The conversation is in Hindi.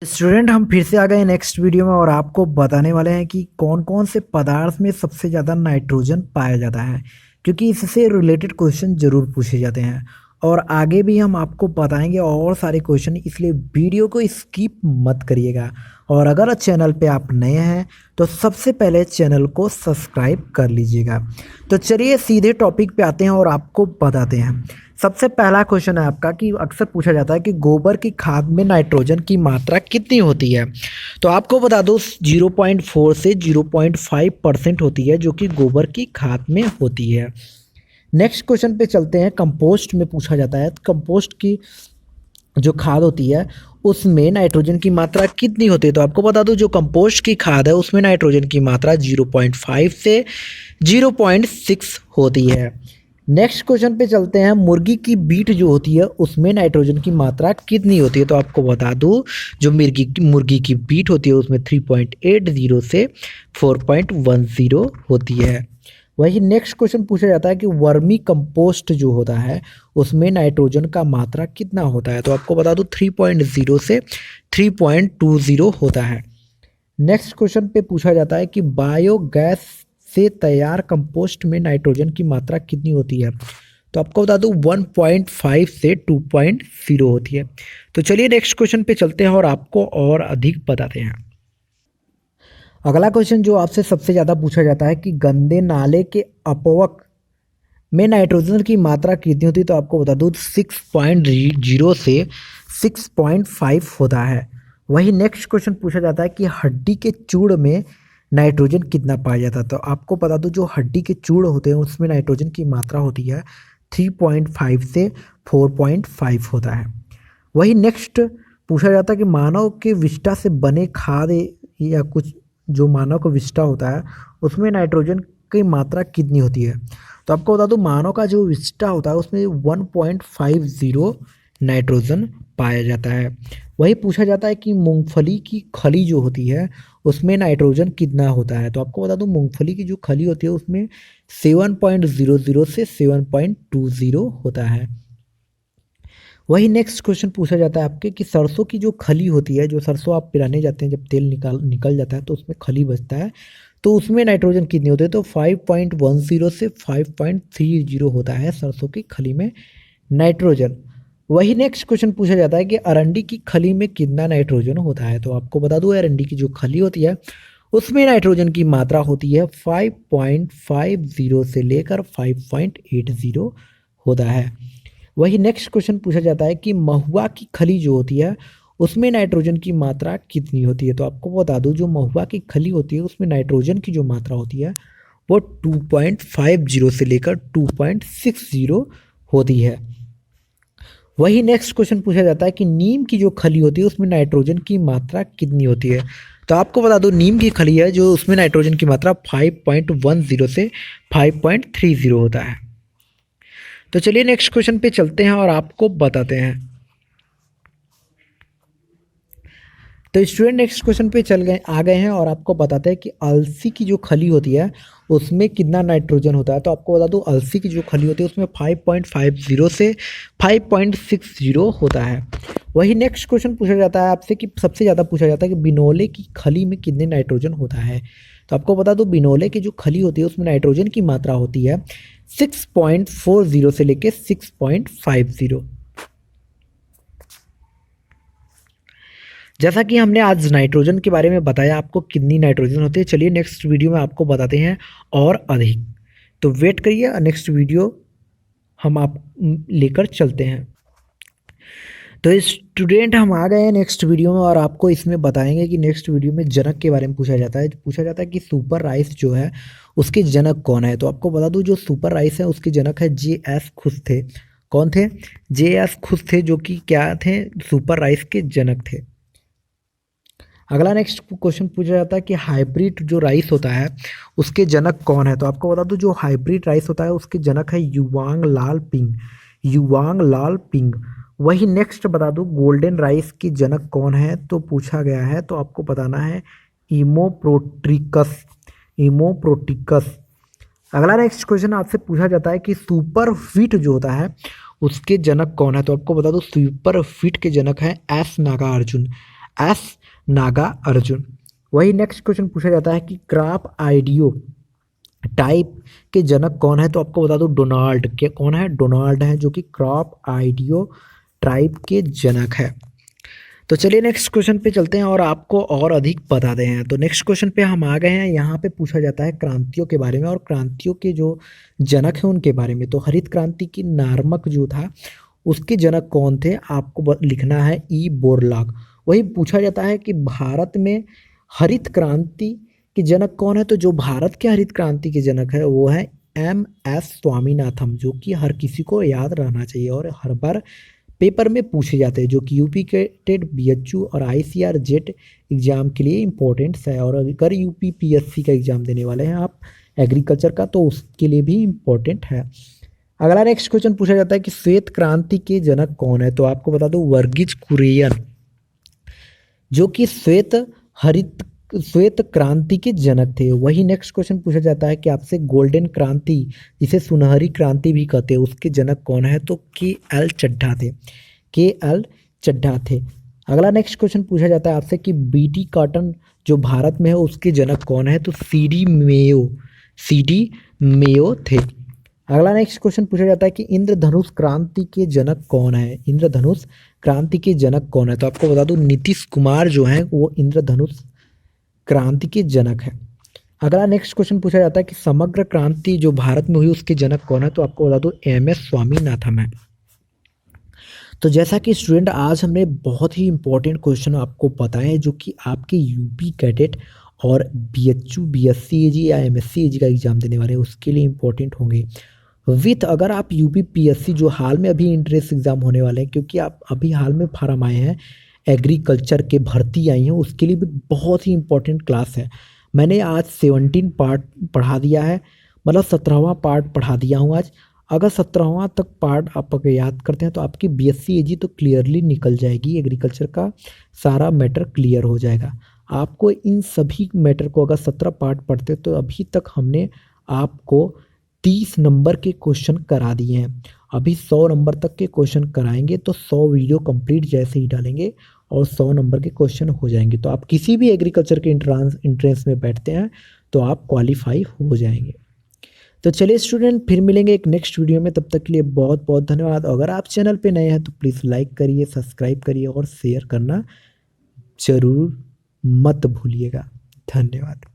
स्टूडेंट हम फिर से आ गए नेक्स्ट वीडियो में और आपको बताने वाले हैं कि कौन कौन से पदार्थ में सबसे ज़्यादा नाइट्रोजन पाया जाता है, क्योंकि इससे रिलेटेड क्वेश्चन ज़रूर पूछे जाते हैं और आगे भी हम आपको बताएंगे और सारे क्वेश्चन, इसलिए वीडियो को स्किप मत करिएगा। और अगर चैनल पे आप नए हैं तो सबसे पहले चैनल को सब्सक्राइब कर लीजिएगा। तो चलिए सीधे टॉपिक पे आते हैं और आपको बताते हैं। सबसे पहला क्वेश्चन है आपका कि अक्सर पूछा जाता है कि गोबर की खाद में नाइट्रोजन की मात्रा कितनी होती है। तो आपको बता दो 0.4 से 0.5% होती है, जो कि गोबर की खाद में होती है। नेक्स्ट क्वेश्चन पे चलते हैं। कंपोस्ट में पूछा जाता है कंपोस्ट की जो खाद होती है उसमें नाइट्रोजन की मात्रा कितनी होती है। तो आपको बता दूं जो कंपोस्ट की खाद है उसमें नाइट्रोजन की मात्रा 0.5 से 0.6 होती है। नेक्स्ट क्वेश्चन पे चलते हैं। मुर्गी की बीट जो होती है उसमें नाइट्रोजन की मात्रा कितनी होती है। तो आपको बता दूं जो मुर्गी की बीट होती है उसमें 3.80 से 4.10 होती है। वही नेक्स्ट क्वेश्चन पूछा जाता है कि वर्मी कंपोस्ट जो होता है उसमें नाइट्रोजन का मात्रा कितना होता है। तो आपको बता दूं 3.0 से 3.20 होता है। नेक्स्ट क्वेश्चन पे पूछा जाता है कि बायोगैस से तैयार कंपोस्ट में नाइट्रोजन की मात्रा कितनी होती है। तो आपको बता दूं 1.5 से 2.0 होती है। तो चलिए नेक्स्ट क्वेश्चन पे चलते हैं और आपको और अधिक बताते हैं। अगला क्वेश्चन जो आपसे सबसे ज़्यादा पूछा जाता है कि गंदे नाले के अपवक में नाइट्रोजन की मात्रा कितनी होती है। तो आपको बता दूं 6.0 से 6.5 होता है। वही नेक्स्ट क्वेश्चन पूछा जाता है कि हड्डी के चूड़ में नाइट्रोजन कितना पाया जाता है। तो आपको बता दूं जो हड्डी के चूड़ होते हैं उसमें नाइट्रोजन की मात्रा होती है 3.5 से 4.5 होता है। वही नेक्स्ट पूछा जाता है कि मानव के विष्ठा से बने खाद या कुछ जो मानव का विष्ठा होता है उसमें नाइट्रोजन की मात्रा कितनी होती है। तो आपको बता दूं मानव का जो विष्ठा होता है उसमें 1.50 नाइट्रोजन पाया जाता है। वही पूछा जाता है कि मूंगफली की खली जो होती है उसमें नाइट्रोजन कितना होता है। तो आपको बता दूं मूंगफली की जो खली होती है उसमें 7.00 से 7.20 होता है। वही नेक्स्ट क्वेश्चन पूछा जाता है आपके कि सरसों की जो खली होती है, जो सरसों आप पिराने जाते हैं जब तेल निकल जाता है तो उसमें खली बचता है, तो उसमें नाइट्रोजन कितनी होती है। तो 5.10 से 5.30 होता है सरसों की खली में नाइट्रोजन। वही नेक्स्ट क्वेश्चन पूछा जाता है कि अरंडी की खली में कितना नाइट्रोजन होता है। तो आपको बता दूं अरंडी की जो खली होती है उसमें नाइट्रोजन की मात्रा होती है 5.50 से लेकर 5.80 होता है। वही नेक्स्ट क्वेश्चन पूछा जाता है कि महुआ की खली जो होती है उसमें नाइट्रोजन की मात्रा कितनी होती है। तो आपको बता दूं जो महुआ की खली होती है उसमें नाइट्रोजन की जो मात्रा होती है वो 2.50 से लेकर 2.60 होती है। वही नेक्स्ट क्वेश्चन पूछा जाता है कि नीम की जो खली होती है उसमें नाइट्रोजन की मात्रा कितनी होती है। तो आपको बता दो नीम की खली है जो उसमें नाइट्रोजन की मात्रा 5.10 से 5.30 होता है। तो चलिए नेक्स्ट क्वेश्चन पे चलते हैं और आपको बताते हैं। तो स्टूडेंट नेक्स्ट क्वेश्चन पे आ गए हैं और आपको बताते हैं कि अलसी की जो खली होती है उसमें कितना नाइट्रोजन होता है। तो आपको बता दूं अलसी की जो खली होती है उसमें 5.50 से 5.60 होता है। वही नेक्स्ट क्वेश्चन पूछा जाता है आपसे कि सबसे ज़्यादा पूछा जाता है कि बिनोले की खली में कितने नाइट्रोजन होता है। तो आपको बता दूं बिनोले की जो खली होती है उसमें नाइट्रोजन की मात्रा होती है 6.40 से लेके 6.50। जैसा कि हमने आज नाइट्रोजन के बारे में बताया आपको कितनी नाइट्रोजन होती है, चलिए नेक्स्ट वीडियो में आपको बताते हैं और अधिक। तो वेट करिए, नेक्स्ट वीडियो हम आप लेकर चलते हैं। तो स्टूडेंट हम आ गए हैं नेक्स्ट वीडियो में और आपको इसमें बताएंगे कि नेक्स्ट वीडियो में जनक के बारे में पूछा जाता है कि सुपर राइस जो है उसके जनक कौन है। तो आपको बता दूं जो सुपर राइस है उसके जनक है JS खुश थे। कौन थे? JS खुश थे, जो कि क्या थे? सुपर राइस के जनक थे। अगला नेक्स्ट क्वेश्चन पूछा जाता है कि हाइब्रिड जो राइस होता है उसके जनक कौन है। तो आपको बता दूं जो हाइब्रिड राइस होता है उसके जनक है युवांग लाल पिंग। युवांग लाल पिंग। वही नेक्स्ट बता दूं गोल्डन राइस की जनक कौन है, तो पूछा गया है, तो आपको बताना है इमोप्रोट्रिकस। इमोप्रोटिकस। अगला नेक्स्ट क्वेश्चन आपसे पूछा जाता है कि सुपर व्हीट जो होता है उसके जनक कौन है। तो आपको बता दूं सुपर व्हीट के जनक हैं एस नागार्जुन। एस नागा अर्जुन। वही नेक्स्ट क्वेश्चन पूछा जाता है कि क्राप आइडियो टाइप के जनक कौन है, तो आपको बता दूं डोनाल्ड के, कौन है, डोनाल्ड है जो कि क्रॉप आइडियो ट्राइब के जनक है। तो चलिए नेक्स्ट क्वेश्चन पे चलते हैं और आपको और अधिक बताते हैं। तो नेक्स्ट क्वेश्चन पे हम आ गए हैं, यहाँ पे पूछा जाता है क्रांतियों के बारे में और क्रांतियों के जो जनक हैं उनके बारे में। तो हरित क्रांति की नार्मक जो था उसके जनक कौन थे, आपको लिखना है ई बोरलॉग। वही पूछा जाता है कि भारत में हरित क्रांति के जनक कौन है, तो जो भारत के हरित क्रांति के जनक है वो है एम एस स्वामीनाथन, जो कि हर किसी को याद रहना चाहिए और हर बार पेपर में पूछे जाते हैं, जो कि यूपी के टेट बीएचयू और आईसीआर जेट एग्जाम के लिए इम्पोर्टेंट्स है। और अगर यूपी पीएससी का एग्जाम देने वाले हैं आप एग्रीकल्चर का, तो उसके लिए भी इम्पोर्टेंट है। अगला नेक्स्ट क्वेश्चन पूछा जाता है कि श्वेत क्रांति के जनक कौन है, तो आपको बता दो वर्गीज कुरियन, जो कि श्वेत क्रांति के जनक थे। वही नेक्स्ट क्वेश्चन पूछा जाता है कि आपसे गोल्डन क्रांति, जिसे सुनहरी क्रांति भी कहते हैं, उसके जनक कौन है, तो के एल चड्ढा थे, के एल चड्ढा थे। अगला नेक्स्ट क्वेश्चन पूछा जाता है आपसे कि बीटी कॉटन जो भारत में है उसके जनक कौन है, तो सी डी मेयो थे। अगला नेक्स्ट क्वेश्चन पूछा जाता है कि इंद्रधनुष क्रांति के जनक कौन है, इंद्रधनुष क्रांति के जनक कौन है, तो आपको बता दूं नीतीश कुमार जो है वो इंद्रधनुष क्रांति के जनक है। अगला नेक्स्ट क्वेश्चन पूछा जाता है कि समग्र क्रांति जो भारत में हुई उसके जनक कौन है, तो आपको बता दूं एम एस स्वामीनाथन है। तो जैसा कि स्टूडेंट आज हमने बहुत ही इंपॉर्टेंट क्वेश्चन आपको बताए जो कि आपके यूपी कैडेट और बीएचयू बीएससी एजी या एमएससी एजी का एग्जाम देने वाले हैं उसके लिए इंपॉर्टेंट होंगे। विथ अगर आप यूपी पीएससी जो हाल में अभी इंट्रेंस एग्जाम होने वाले हैं, क्योंकि आप अभी हाल में फार्म आए हैं एग्रीकल्चर के भर्ती आई हैं, उसके लिए भी बहुत ही इंपॉर्टेंट क्लास है। मैंने आज 17 पार्ट पढ़ा दिया है, मतलब 17वां पार्ट पढ़ा दिया हूँ आज। अगर 17वां तक पार्ट आप अगर याद करते हैं तो आपकी बीएससी एजी तो क्लियरली निकल जाएगी, एग्रीकल्चर का सारा मैटर क्लियर हो जाएगा। आपको इन सभी मैटर को अगर 17 पार्ट पढ़ते तो अभी तक हमने आपको 30 नंबर के क्वेश्चन करा दिए हैं। अभी 100 नंबर तक के क्वेश्चन कराएंगे, तो 100 वीडियो कंप्लीट जैसे ही डालेंगे और 100 नंबर के क्वेश्चन हो जाएंगे, तो आप किसी भी एग्रीकल्चर के इंट्रेंस में बैठते हैं तो आप क्वालिफाई हो जाएंगे। तो चलिए स्टूडेंट, फिर मिलेंगे एक नेक्स्ट वीडियो में, तब तक के लिए बहुत बहुत धन्यवाद। अगर आप चैनल पे नए हैं तो प्लीज़ लाइक करिए, सब्सक्राइब करिए और शेयर करना ज़रूर मत भूलिएगा। धन्यवाद।